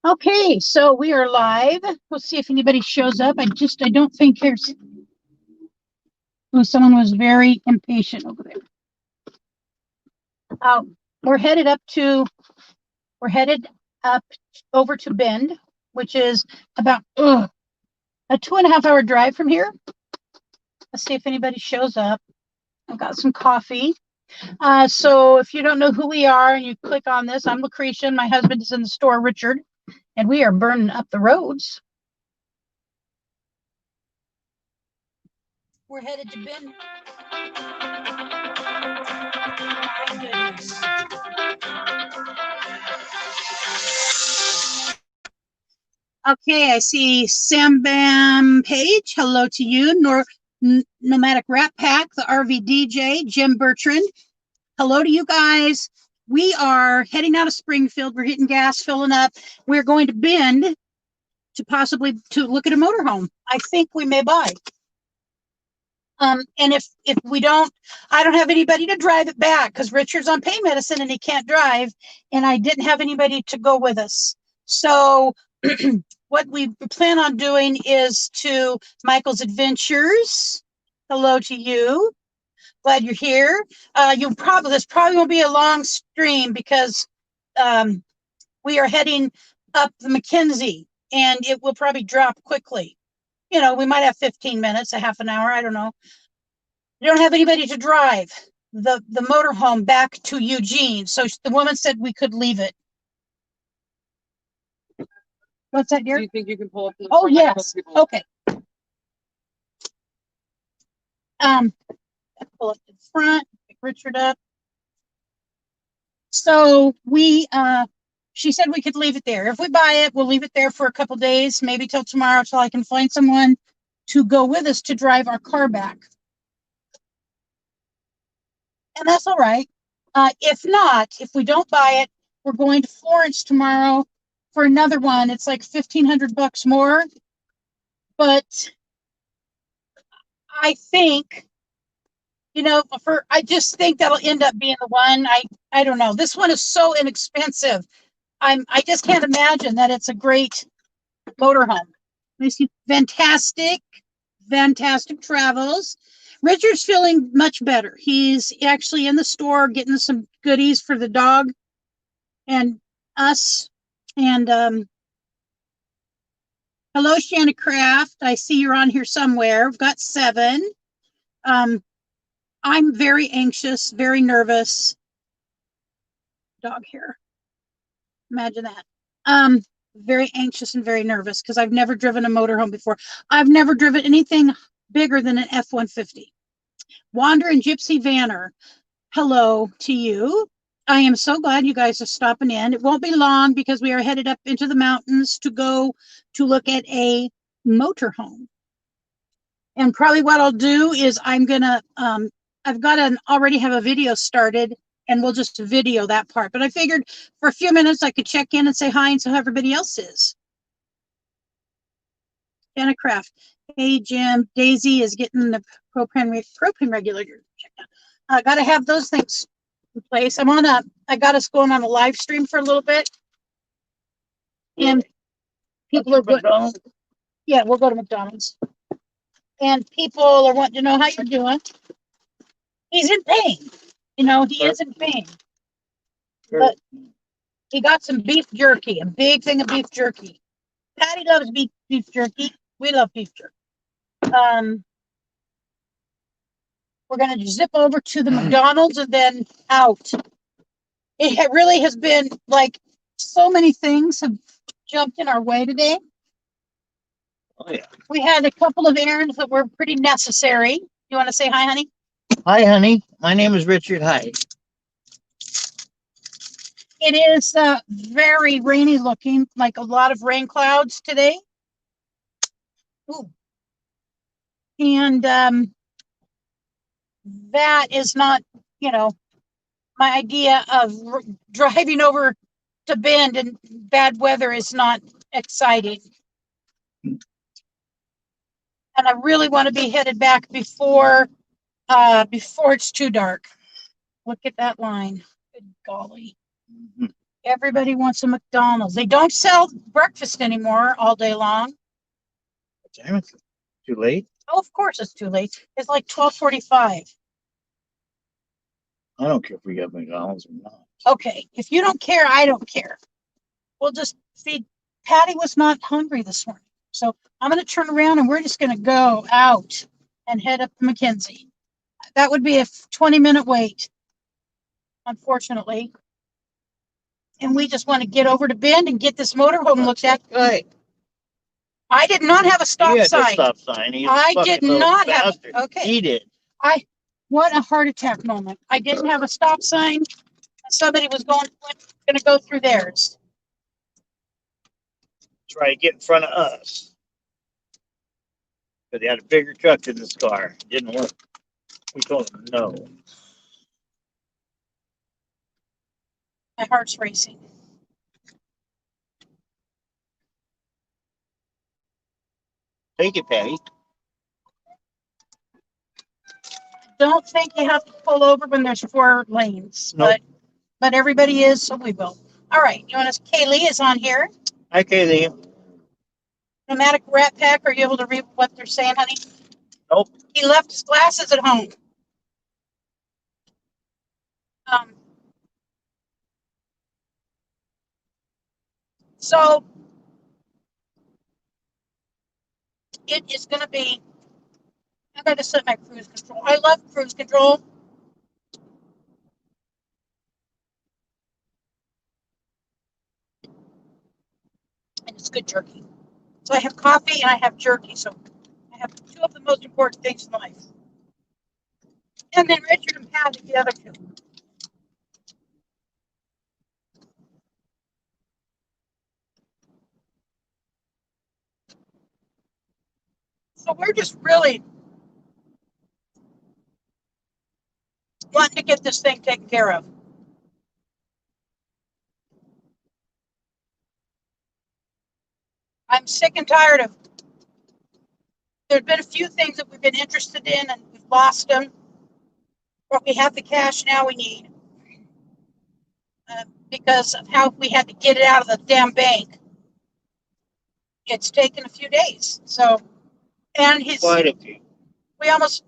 Okay, so we are live. We'll see if anybody shows up. I don't think there's. Oh, someone was very impatient over there. We're headed up over to Bend, which is about a 2.5-hour drive from here. Let's see if anybody shows up. I've got some coffee. So if you don't know who we are and you click on this, I'm Lucretia and my husband is in the store, Richard, and we are burning up the roads. We're headed to Bend. Okay, I see Sam Bam Page. Hello to you. Nomadic Rat Pack, the RV DJ, Jim Bertrand. Hello to you guys. We are heading out of Springfield. We're getting gas, filling up. We're going to Bend to possibly look at a motorhome. I think we may buy. And if we don't, I don't have anybody to drive it back because Richard's on pain medicine and he can't drive, and I didn't have anybody to go with us. So what we plan on doing is to Michael's Adventures. Hello to you. Glad you're here. This probably won't be a long stream because we are heading up the McKenzie and it will probably drop quickly. You know, we might have 15 minutes, a half an hour. I don't know. We don't have anybody to drive the motorhome back to Eugene. So the woman said we could leave it. What's that, dear? Do you think you can pull up? Oh, yes. Okay. Pull up to the front, pick Richard up. So she said we could leave it there. If we buy it, we'll leave it there for a couple days, maybe till tomorrow, till I can find someone to go with us to drive our car back. And that's all right. If not, if we don't buy it, we're going to Florence tomorrow for another one. It's like $1,500 more. But I think, you know, I just think that'll end up being the one. I don't know. This one is so inexpensive. I just can't imagine that it's a great motorhome. Fantastic travels. Richard's feeling much better. He's actually in the store getting some goodies for the dog and us. And hello, Shanna Craft. I see you're on here somewhere. We've got 7. I'm very anxious, very nervous. Dog hair. Imagine that. Very anxious and very nervous because I've never driven a motorhome before. I've never driven anything bigger than an F-150. Wander and Gypsy Vanner, hello to you. I am so glad you guys are stopping in. It won't be long because we are headed up into the mountains to go to look at a motorhome. And probably what I'll do is I've got to already have a video started and we'll just video that part. But I figured for a few minutes I could check in and say hi and so how everybody else is. Jenna Craft. Hey, Jim. Daisy is getting the propane regulator. I got to have those things in place. I got us going on a live stream for a little bit. And people are going, yeah, we'll go to McDonald's. And people are wanting to know how you're doing. He's in pain. You know, he is in pain. But he got some beef jerky, a big thing of beef jerky. Patty loves beef jerky. We love beef jerky. We're going to zip over to the McDonald's and then out. It really has been like so many things have jumped in our way today. Oh, yeah. We had a couple of errands that were pretty necessary. You want to say hi, honey? Hi, honey. My name is Richard. Hi. It is very rainy looking, like a lot of rain clouds today. Ooh. And that is not, you know, my idea of driving over to Bend in bad weather is not exciting. And I really want to be headed back before it's too dark. Look at that line. Good golly. Everybody wants a McDonald's. They don't sell breakfast anymore all day long. What time is it? Too late? Oh, of course it's too late. It's like 12:45. I don't care if we got McDonald's or not. Okay, if you don't care, I don't care. We'll just feed. Patty was not hungry this morning. So I'm going to turn around and we're just going to go out and head up to McKenzie. That would be a 20-minute wait, unfortunately. And we just want to get over to Bend and get this motorhome looked at. Right. I did not have a stop He had the sign. stop sign. He I fucking did little not have. bastard. Okay. He did. What a heart attack moment. I didn't have a stop sign. Somebody was going to go through theirs. Try to get in front of us. But he had a bigger truck than this car. It didn't work. We told him no. My heart's racing. Take it, Patty. Don't think you have to pull over when there's 4 lanes, Nope. but everybody is, so we will. All right, you want to? Kaylee is on here. Hi, Kaylee. Nomadic Rat Pack. Are you able to read what they're saying, honey? Nope. He left his glasses at home. So it is going to be. I'm going to set my cruise control. I love cruise control. And it's good jerky. So I have coffee and I have jerky. So I have 2 of the most important things in life. And then Richard and Patty, the other 2. So we're just really wanting to get this thing taken care of. I'm sick and tired of. There's been a few things that we've been interested in and we've lost them. But we have the cash now we need because of how we had to get it out of the damn bank. It's taken a few days. So, and Quite a few. we almost,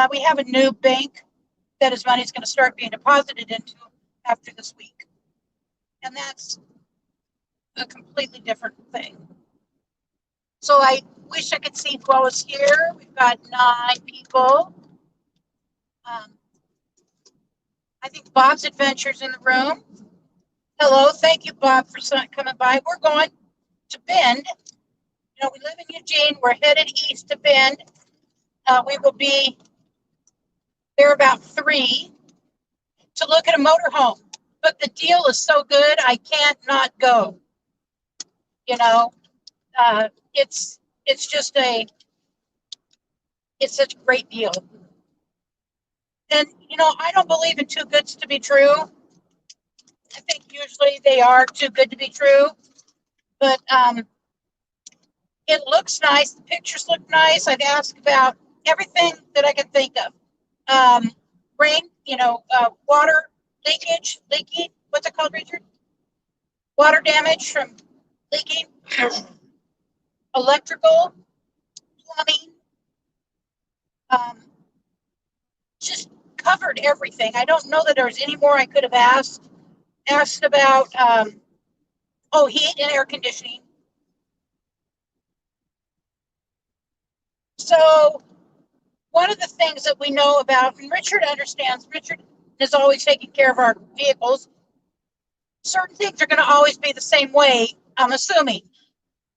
we have a new bank that his money is going to start being deposited into after this week. And that's a completely different thing. So I wish I could see who was here. We've got 9 people. I think Bob's Adventures in the room. Hello, thank you, Bob, for coming by. We're going to Bend. You know, we live in Eugene. We're headed east to Bend. We will be there about 3 to look at a motorhome. But the deal is so good, I can't not go. You know, it's just it's such a great deal. And, you know, I don't believe in too good to be true. I think usually they are too good to be true. But it looks nice. The pictures look nice. I've asked about everything that I can think of. Rain, water leaking. What's it called, Richard? Water damage from leaking. Electrical, plumbing. Just covered everything. I don't know that there's any more I could have asked. Asked about, heat and air conditioning. So one of the things that we know about, and Richard understands, Richard is always taking care of our vehicles. Certain things are going to always be the same way, I'm assuming.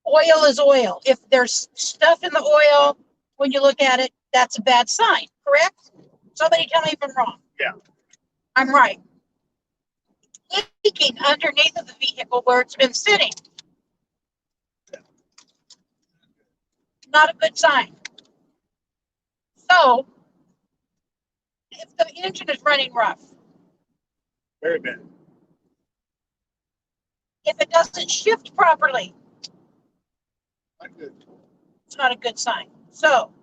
Oil is oil. If there's stuff in the oil, when you look at it, that's a bad sign, correct? Somebody tell me if I'm wrong. Yeah. I'm right. Leaking underneath of the vehicle where it's been sitting. Not a good sign. So, if the engine is running rough, Very bad. if it doesn't shift properly, Not good. it's not a good sign. So,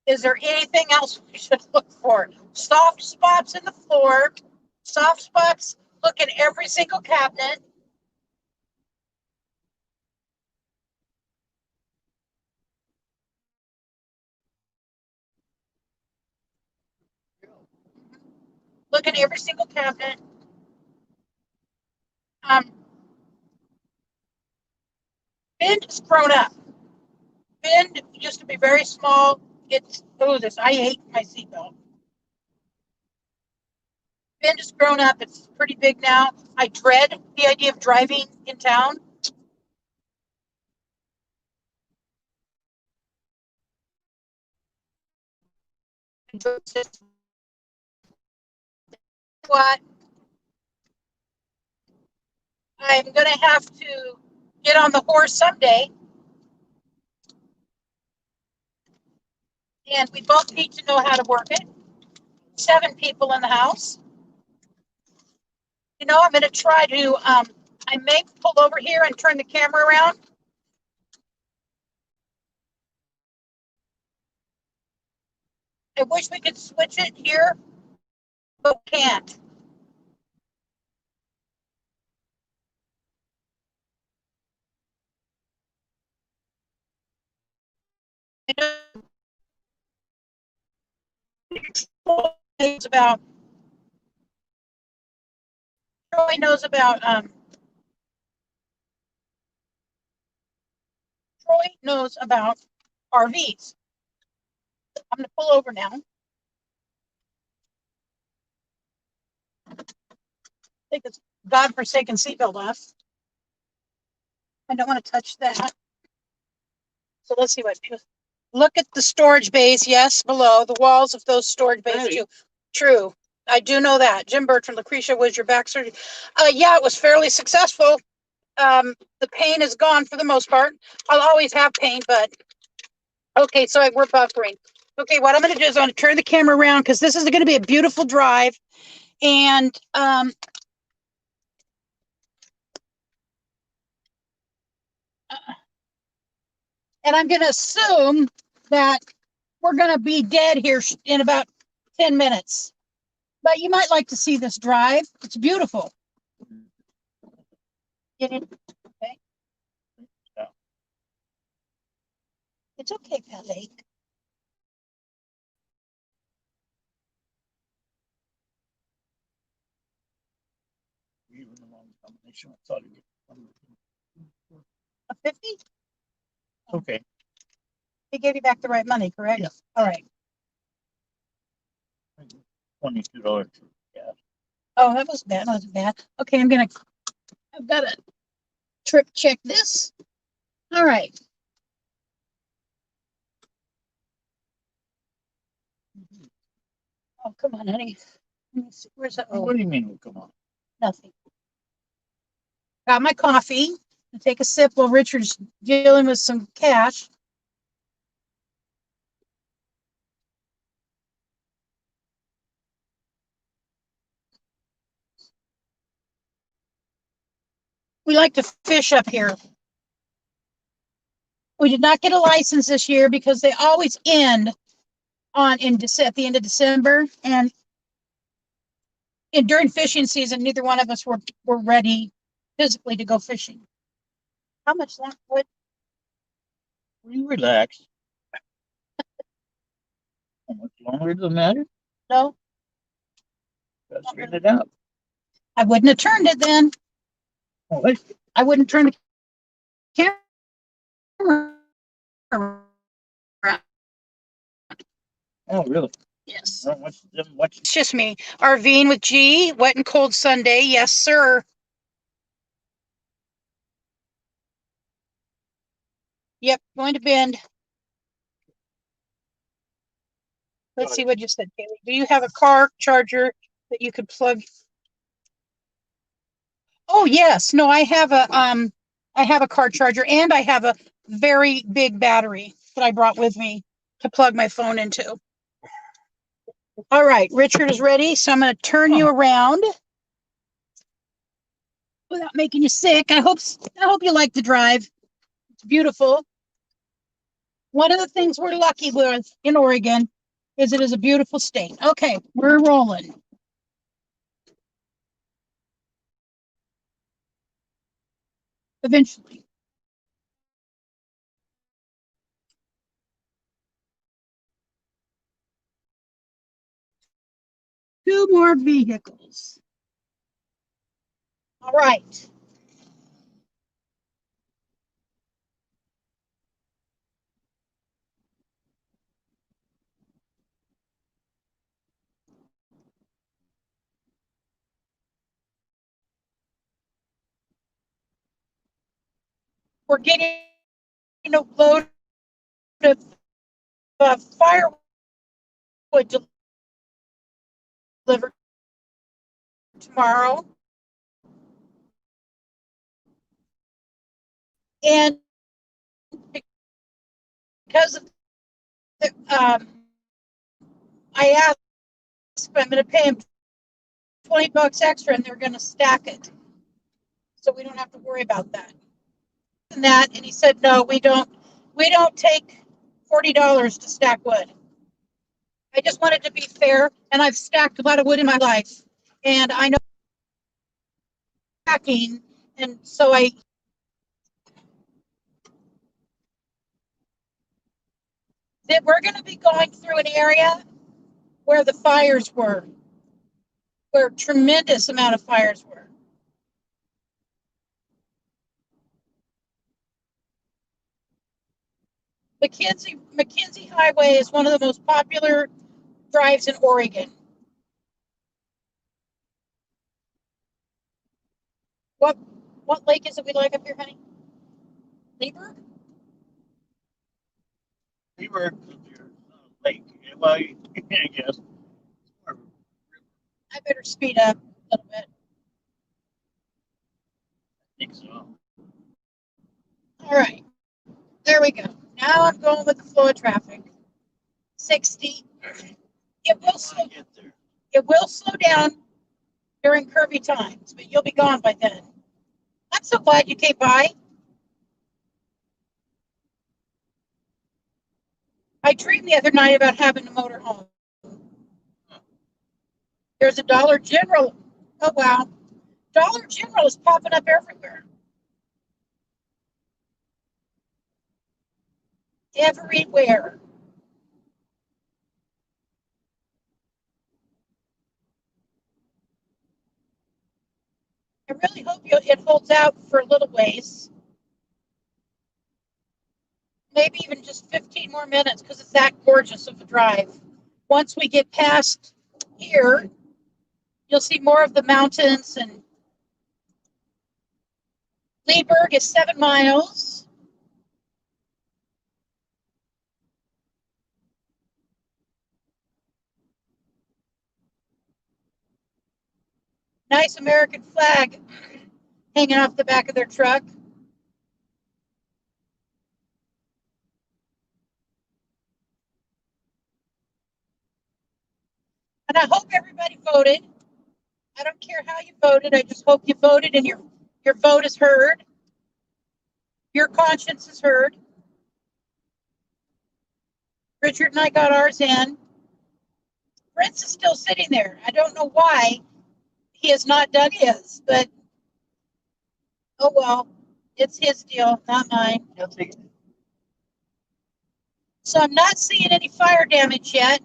Is there anything else we should look for? Soft spots in the floor, soft spots, look at every single cabinet. Look at every single cabinet. Bin is grown up. Bin used to be very small. It's, oh, this, I hate my seatbelt. Bin is grown up. It's pretty big now. I dread the idea of driving in town. What? I'm going to have to get on the horse someday. And we both need to know how to work it. 7 people in the house. You know, I'm going to try to, I may pull over here and turn the camera around. I wish we could switch it here, but we can't. It's about, Troy knows about, Troy knows about RVs. I'm going to pull over now. Take this godforsaken seatbelt off. I don't want to touch that. So let's see what. Look at the storage bays. Yes, below the walls of those storage bays. Hey. Too. True. I do know that. Jim Bertrand, Lucretia, was your back surgery? Yeah, it was fairly successful. The pain is gone for the most part. I'll always have pain, but okay. So we're buffering. Okay, what I'm going to do is I'm going to turn the camera around because this is going to be a beautiful drive, and I'm going to assume that we're going to be dead here in about 10 minutes. But you might like to see this drive. It's beautiful. Get in. Okay. Yeah. It's okay, Pat Lake. A 50? Okay. He gave you back the right money, correct? Yeah. All right. $22. Yeah. Oh, that was bad. That wasn't bad. Okay, I've got to trip check this. All right. Oh, come on, honey. Let me see. Where's that? Oh, What do you mean? Come on. nothing. Got my coffee. I'll take a sip while Richard's dealing with some cash. We like to fish up here. We did not get a license this year because they always end at the end of December, and during fishing season, neither one of us were ready physically to go fishing. How much left? What? Will you relax? How much longer does it matter? No, Gotta straighten it out. I wouldn't have turned it then. What? I wouldn't turn the camera around. Oh, really? Yes. Well, what's It's just me. RVing with G, wet and cold Sunday. Yes, sir. Yep, going to Bend. Let's see what you said, Kaylee. Do you have a car charger that you could plug? Oh, yes. No, I have a car charger, and I have a very big battery that I brought with me to plug my phone into. All right, Richard is ready, so I'm going to turn you around without making you sick. I hope you like the drive. It's beautiful. One of the things we're lucky with in Oregon is it is a beautiful state. Okay, we're rolling. Eventually. Two more vehicles. All right. We're getting a load of firewood delivered tomorrow. And because of the, I asked, I'm going to pay him $20 extra and they're going to stack it. So we don't have to worry about that. And he said, no, we don't take $40 to stack wood. I just wanted to be fair, and I've stacked a lot of wood in my life, and I know stacking, and so we're going to be going through an area where the fires were, where a tremendous amount of fires were. McKenzie Highway is one of the most popular drives in Oregon. What lake is it we like up here, honey? Lieberg? Lieberg is your lake. Well, I guess. I better speed up a little bit. I think so. All right. There we go. Now I'm going with the flow of traffic. 60. It will slow down during curvy times, but you'll be gone by then. I'm so glad you came by. I dreamed the other night about having a motorhome. There's a Dollar General. Oh, wow. Dollar General is popping up everywhere. Everywhere. I really hope it holds out for a little ways. Maybe even just 15 more minutes because it's that gorgeous of a drive. Once we get past here, you'll see more of the mountains, and Lieberg is 7 miles. Nice American flag hanging off the back of their truck. And I hope everybody voted. I don't care how you voted. I just hope you voted and your vote is heard. Your conscience is heard. Richard and I got ours in. Prince is still sitting there. I don't know why he has not done his, but oh well, it's his deal, not mine. So I'm not seeing any fire damage yet.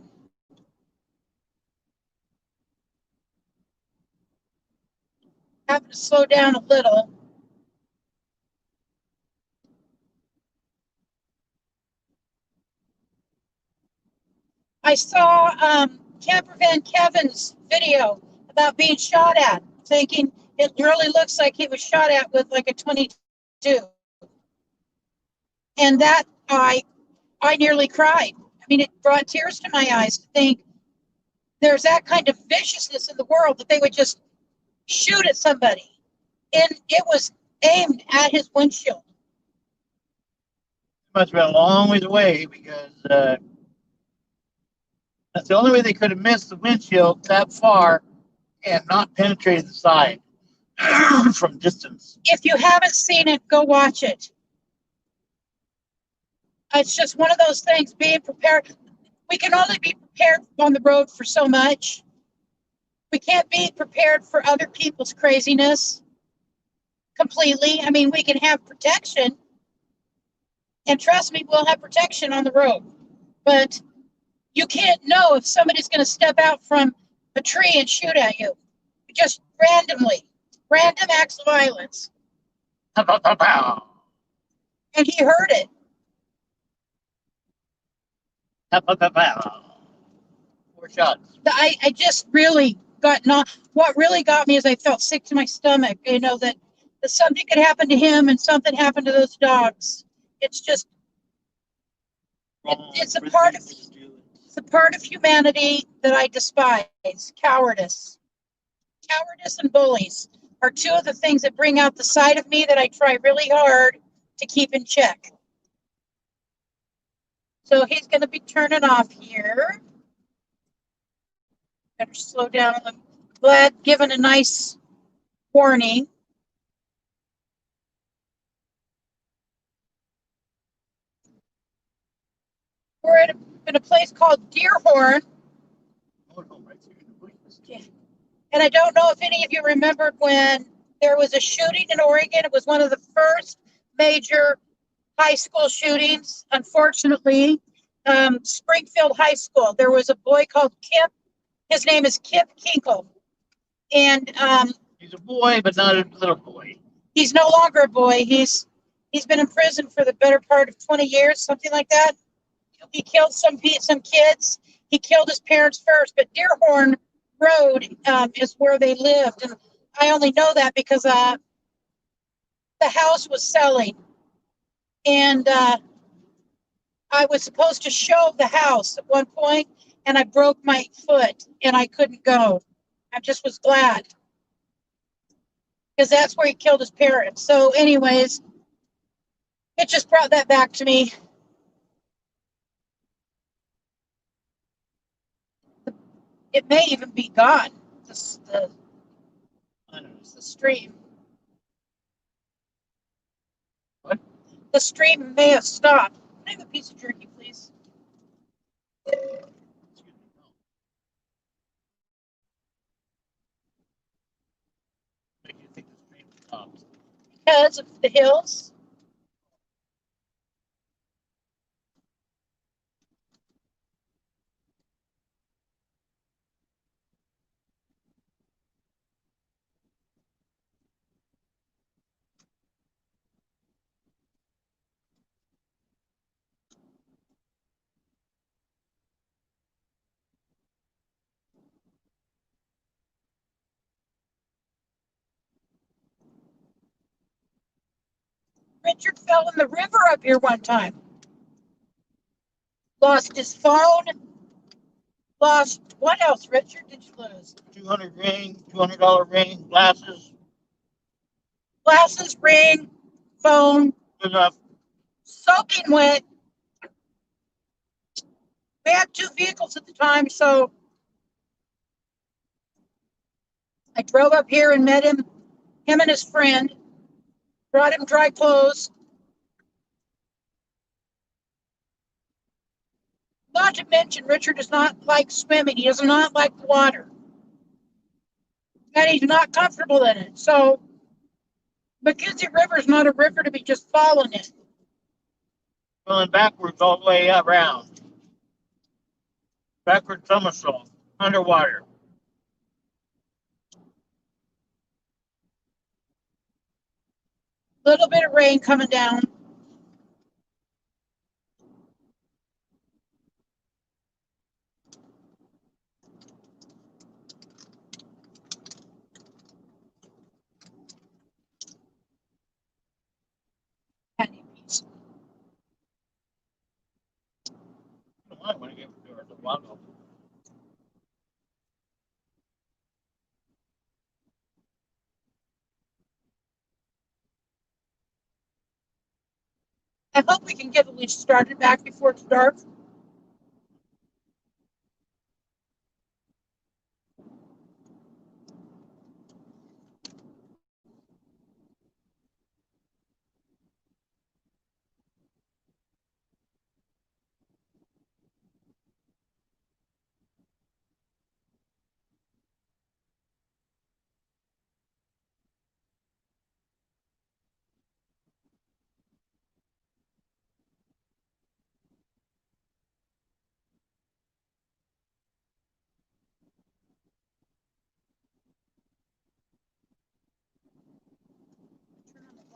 Having to slow down a little. I saw Camper Van Kevin's video about being shot at, thinking it really looks like he was shot at with like a 22. And that I nearly cried. I mean, it brought tears to my eyes to think there's that kind of viciousness in the world that they would just shoot at somebody. And it was aimed at his windshield. Must have been a long ways away because that's the only way they could have missed the windshield that far and not penetrated the side from distance. If you haven't seen it, go watch it. It's just one of those things, being prepared. We can only be prepared on the road for so much. We can't be prepared for other people's craziness completely. I mean, we can have protection, and trust me, we'll have protection on the road. But you can't know if somebody's going to step out from a tree and shoot at you just randomly. Random acts of violence. Pow, pow, pow, pow. And he heard it. Pow, pow, pow, pow. 4 shots. I just really got not. What really got me is I felt sick to my stomach. You know that something could happen to him and something happened to those dogs. It's just it's a part of humanity that I despise. Cowardice. Cowardice and bullies are two of the things that bring out the side of me that I try really hard to keep in check. So he's going to be turning off here. Better slow down. I'm glad given a nice warning. We're in a place called Deerhorn. And I don't know if any of you remembered when there was a shooting in Oregon. It was one of the first major high school shootings, unfortunately. Springfield High School. There was a boy called Kip. His name is Kip Kinkle. And he's a boy, but not a little boy. He's no longer a boy. He's been in prison for the better part of 20 years, something like that. He killed some kids. He killed his parents first, but Deerhorn Road is where they lived. And I only know that because the house was selling. And I was supposed to show the house at one point, and I broke my foot, and I couldn't go. I just was glad. Because that's where he killed his parents. So anyways, it just brought that back to me. It may even be gone, the stream. What? The stream may have stopped. Can I have a piece of jerky, please? Make you think the stream stopped. Because of the hills. Richard fell in the river up here one time. Lost his phone. Lost what else, Richard, did you lose? $200 ring, glasses. Glasses, ring, phone. Good enough. Soaking wet. We had 2 vehicles at the time, so I drove up here and met him and his friend. Brought him dry clothes. Not to mention, Richard does not like swimming. He does not like the water. And he's not comfortable in it. So, McKenzie River is not a river to be just falling in. Going backwards all the way around. Backward somersault. Underwater. Little bit of rain coming down. I want to get the water. I hope we can get at least started back before it's dark.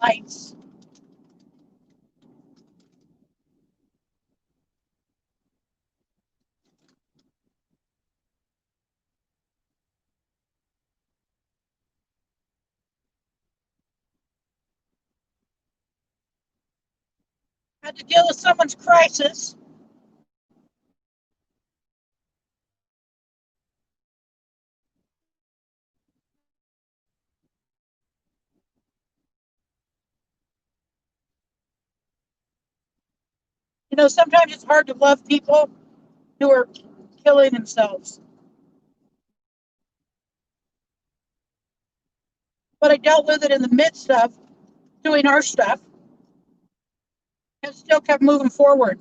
lights. Had to deal with someone's crisis. You know, sometimes it's hard to love people who are killing themselves. But I dealt with it in the midst of doing our stuff and still kept moving forward.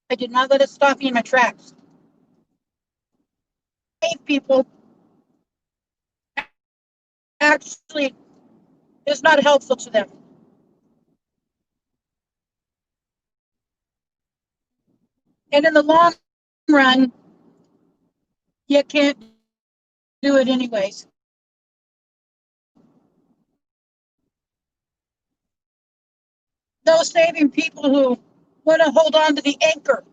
I did not let it stop me in my tracks. People actually is not helpful to them. And in the long run, you can't do it anyways. No saving people who want to hold on to the anchor.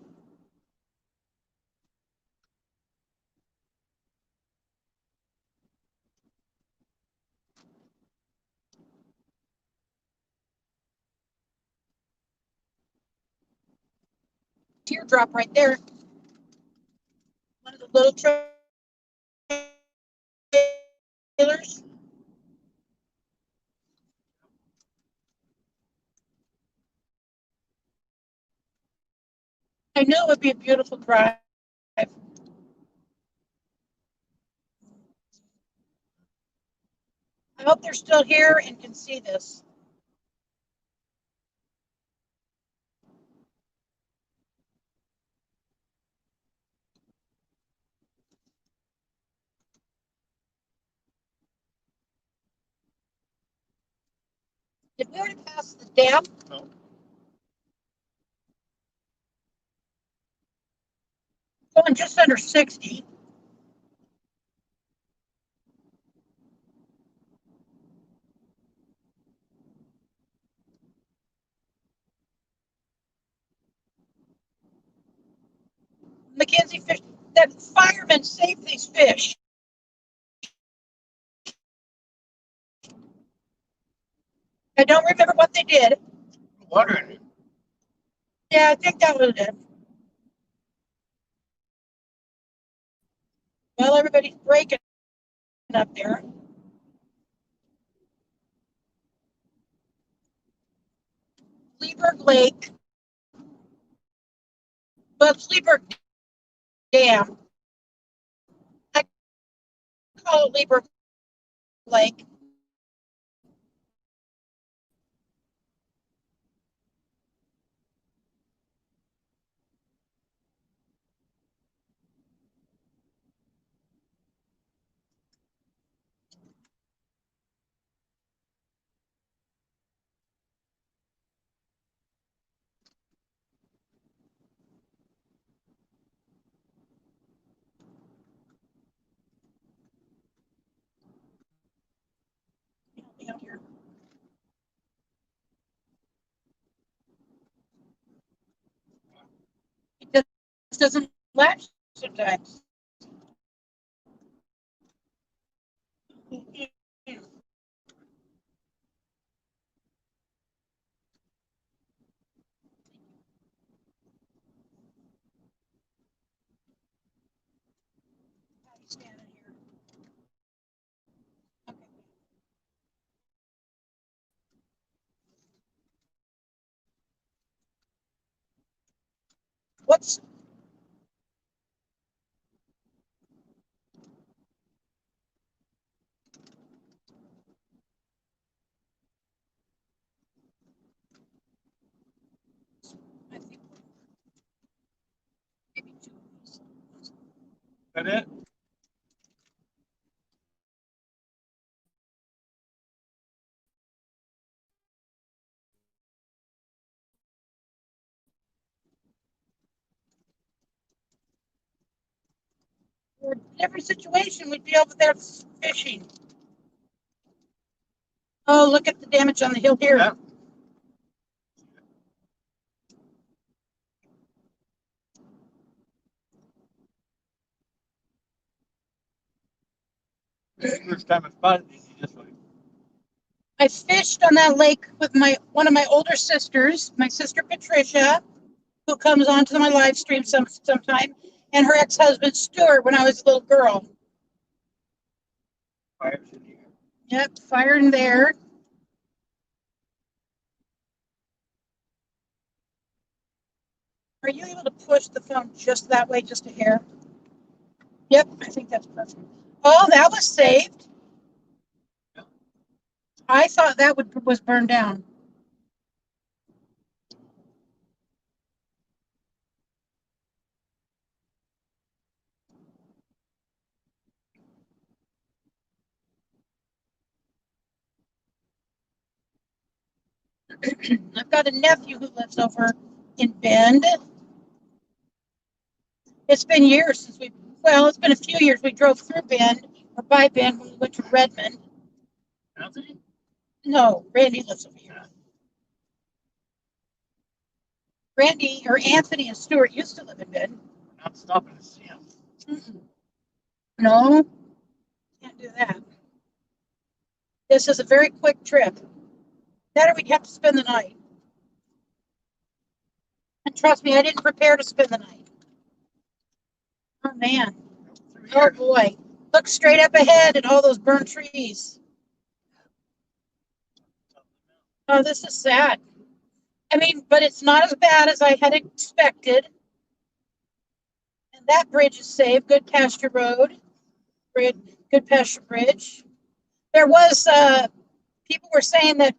Teardrop right there. One of the little trailers. I knew it would be a beautiful drive. I hope they're still here and can see this. Did we already pass the dam? No. Going just under 60. Mackenzie fish, that fireman saved these fish. I don't remember what they did. Water in it. Yeah, I think that was it. Well, everybody's breaking up there. Fleaberg Lake. Well, Fleaberg Dam. I call it Fleaberg Lake. Down here. It just doesn't latch sometimes. Standing here. Okay. What's I think maybe two of these. That it? In every situation, we'd be over there fishing. Oh, look at the damage on the hill here. Yeah. First time I spotted these, you just like, I fished on that lake with one of my older sisters, my sister Patricia, who comes onto my live stream sometime, and her ex-husband Stuart when I was a little girl. fires in here. Yep, fire in there. Are you able to push the phone just that way, just a hair? Yep, I think that's perfect. Oh, that was saved. I thought that was burned down. I've got a nephew who lives over in Bend. It's been years since it's been a few years. We drove through Bend or by Bend when we went to Redmond. Anthony? No, Randy lives over here. Randy or Anthony and Stuart used to live in Bend. We're not stopping to see him. No, can't do that. This is a very quick trip. That or we'd have to spend the night. And trust me, I didn't prepare to spend the night. Oh man. Oh boy. Look straight up ahead at all those burnt trees. Oh, this is sad. I mean, but it's not as bad as I had expected. And that bridge is saved. Good Pasture Road. Good Pasture Bridge. There was, people were saying that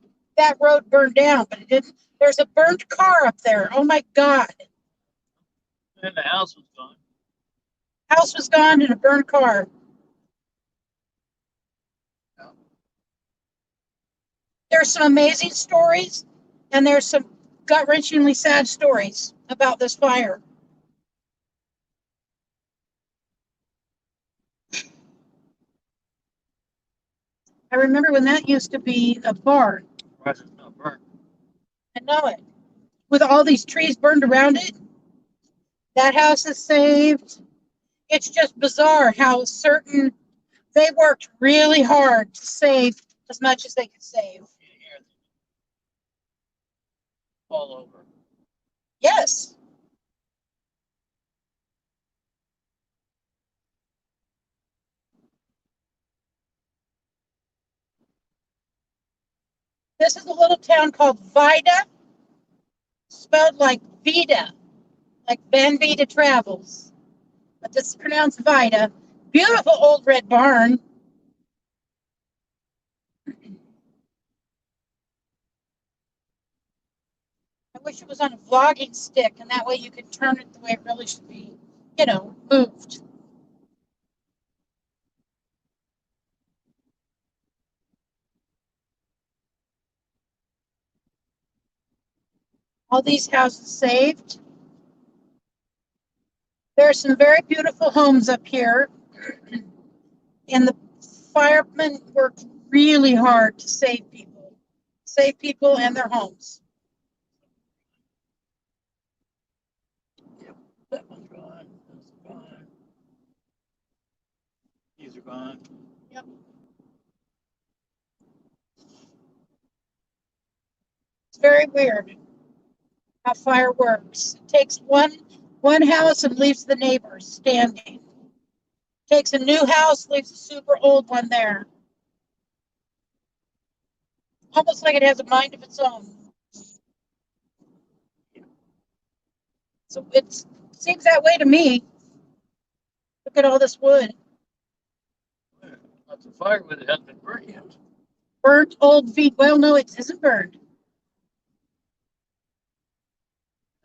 road burned down, but it didn't. There's a burnt car up there. Oh my God. And the house was gone. House was gone and a burned car. Yeah. There's some amazing stories, and there's some gut-wrenchingly sad stories about this fire. I remember when that used to be a barn. Surprised it's not burnt. I know it. With all these trees burned around it, that house is saved. It's just bizarre how they worked really hard to save as much as they could save. All over. Yes. This is a little town called Vida, spelled like Vida, like Van Vida Travels. But this is pronounced Vida. Beautiful old red barn. I wish it was on a vlogging stick, and that way you could turn it the way it really should be, moved. All these houses saved. There are some very beautiful homes up here, and the firemen worked really hard to save people and their homes. Yep, that one's gone. That's gone. These are gone. Yep. It's very weird how fire works. It takes one house and leaves the neighbors standing. Takes a new house, leaves a super old one there. Almost like it has a mind of its own. So it seems that way to me. Look at all this wood. Lots of firewood that hasn't been burnt yet. Burnt old feet. Well, no, it isn't burned.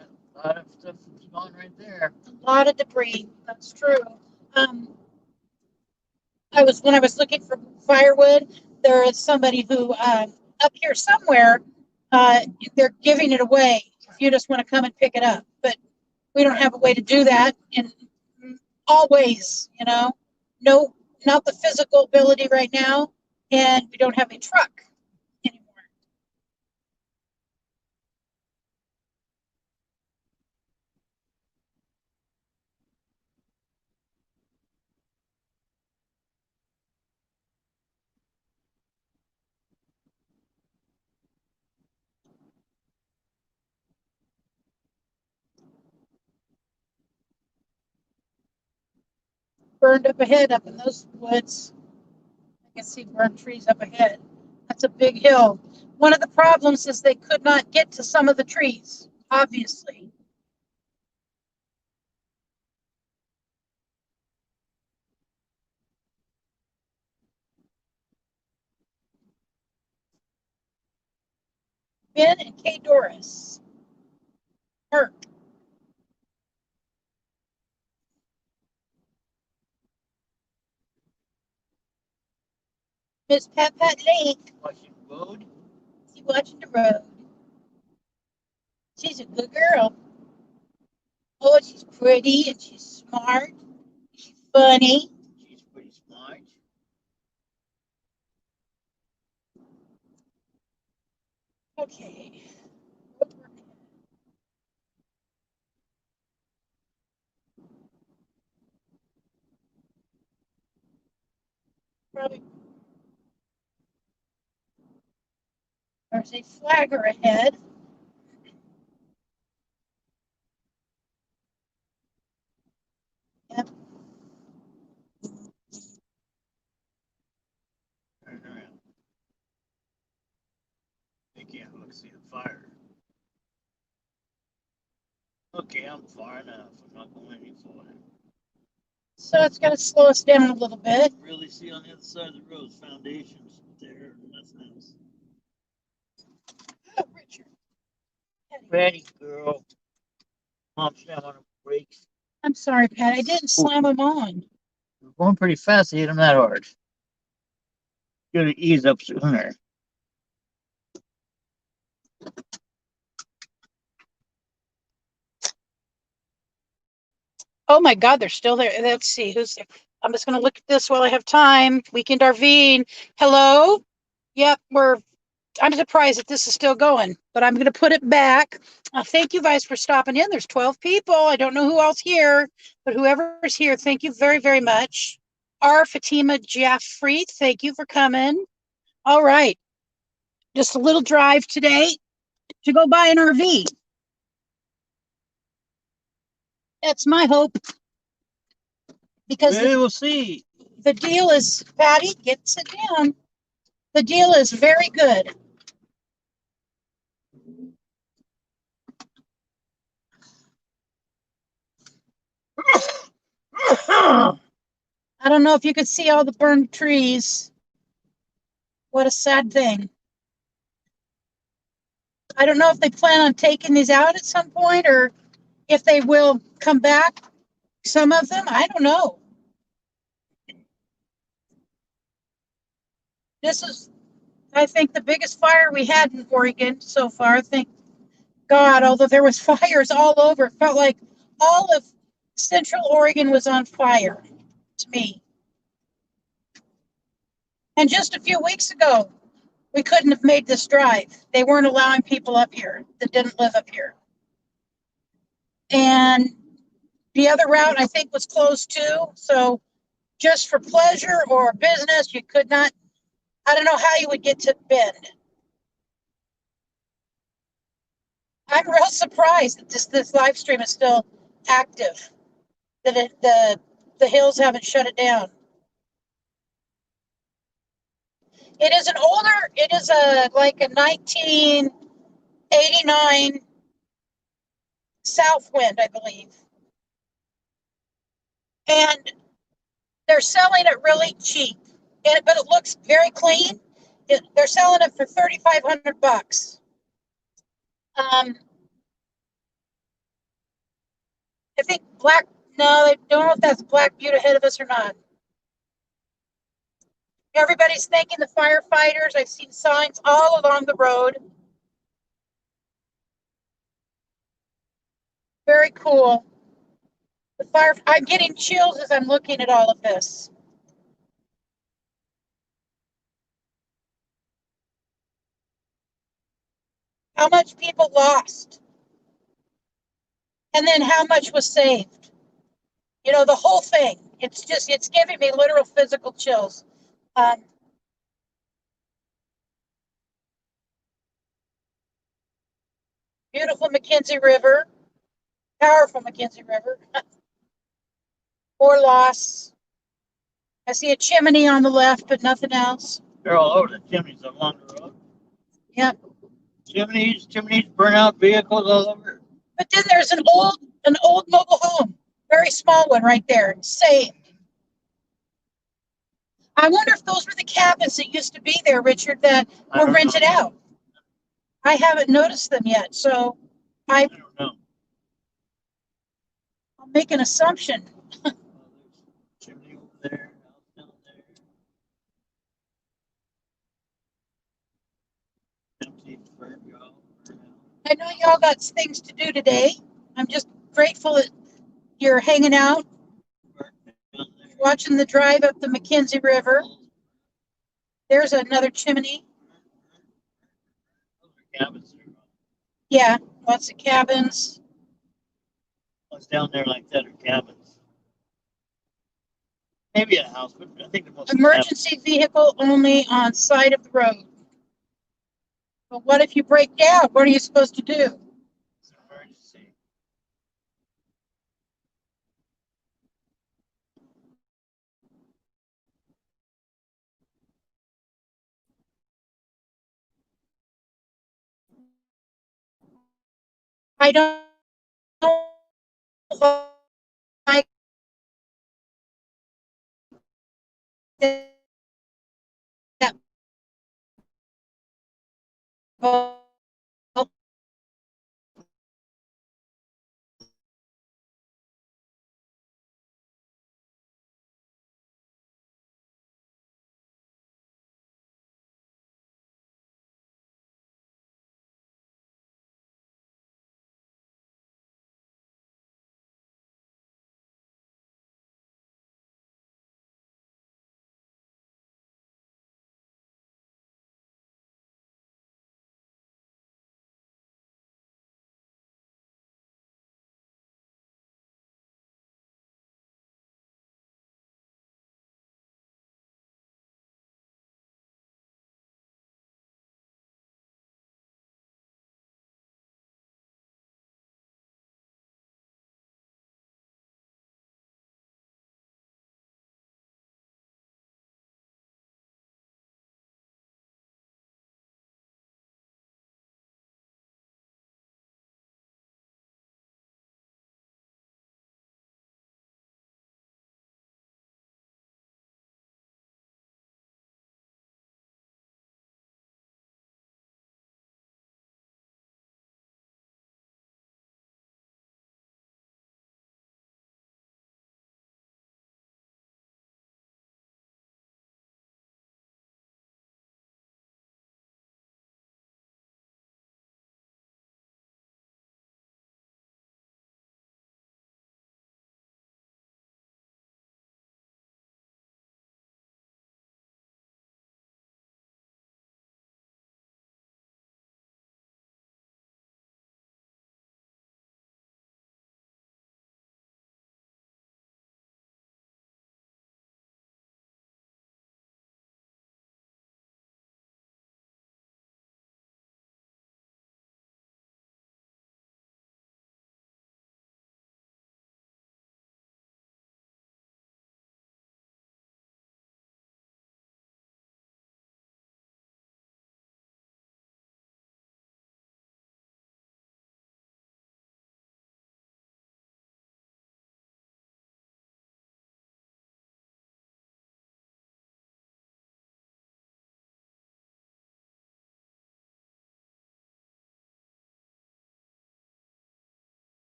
A lot of stuff is gone right there. A lot of debris. That's true. When I was looking for firewood, there is somebody who up here somewhere, they're giving it away if you just want to come and pick it up. But we don't have a way to do that in all ways, no, not the physical ability right now, and we don't have a truck. burned up ahead up in those woods. I can see burned trees up ahead. That's a big hill. One of the problems is they could not get to some of the trees, obviously. Ben and Kay Doris. Her. Miss Pat Pat Lake. Watching the road. She's watching the road. She's a good girl. Oh, she's pretty and she's smart. She's funny. She's pretty smart. Okay. Probably. There's a flagger ahead. Yep. Turn around. They can't look, see the fire. Okay, I'm far enough. I'm not going any farther. So it's going to slow us down a little bit. Really see on the other side of the road, foundations there, nothing else. Oh, Richard. Ready, girl. Mom slam on the brakes. I'm sorry, Pat. I didn't slam them on. We're going pretty fast to hit them that hard. Gotta ease up sooner. Oh my God, they're still there. Let's see who's there. I'm just going to look at this while I have time. Weekend RVing. Hello. Yep, I'm surprised that this is still going, but I'm going to put it back. Thank you guys for stopping in. There's 12 people. I don't know who else here, but whoever's here, thank you very, very much. R. Fatima Jaffrey, thank you for coming. All right. Just a little drive today to go buy an RV. That's my hope. Because Maybe we'll see. the deal is, Patty, sit down. The deal is very good. I don't know if you could see all the burned trees. What a sad thing. I don't know if they plan on taking these out at some point or if they will come back. Some of them, I don't know. This is, I think, the biggest fire we had in Oregon so far. Thank God, although there was fires all over. It felt like all of Central Oregon was on fire to me. And just a few weeks ago, we couldn't have made this drive. They weren't allowing people up here that didn't live up here. And the other route, I think, was closed too. So just for pleasure or business, you could not, I don't know how you would get to Bend. I'm real surprised that this live stream is still active, that the hills haven't shut it down. It is it is like a 1989 Southwind, I believe. And they're selling it really cheap, but it looks very clean. They're selling it for $3,500. I think no, I don't know if that's Black Butte ahead of us or not. Everybody's thanking the firefighters. I've seen signs all along the road. Very cool. I'm getting chills as I'm looking at all of this. How much people lost? And then how much was saved? You know, the whole thing. It's giving me literal physical chills. Beautiful McKenzie River. Powerful McKenzie River. More loss. I see a chimney on the left, but nothing else. They're all over the chimneys along the road. Yep. Chimneys, burn out vehicles all over. But then there's an old mobile home, very small one right there. Same. I wonder if those were the cabins that used to be there, Richard, that I were don't rented know. out. I haven't noticed them yet, so I don't know. I'll make an assumption. Well, there's chimney over there, house down there. Empty, burned out, burned out. I know y'all got things to do today. I'm just grateful that you're hanging out, Burnt down there. watching the drive up the McKenzie River. There's another chimney. Those are cabins. Yeah, lots of cabins. What's down there like that are cabins. Maybe a house, but I think the most Emergency vehicle only on side of the road. But what if you break down? What are you supposed to do? It's an emergency. I don't like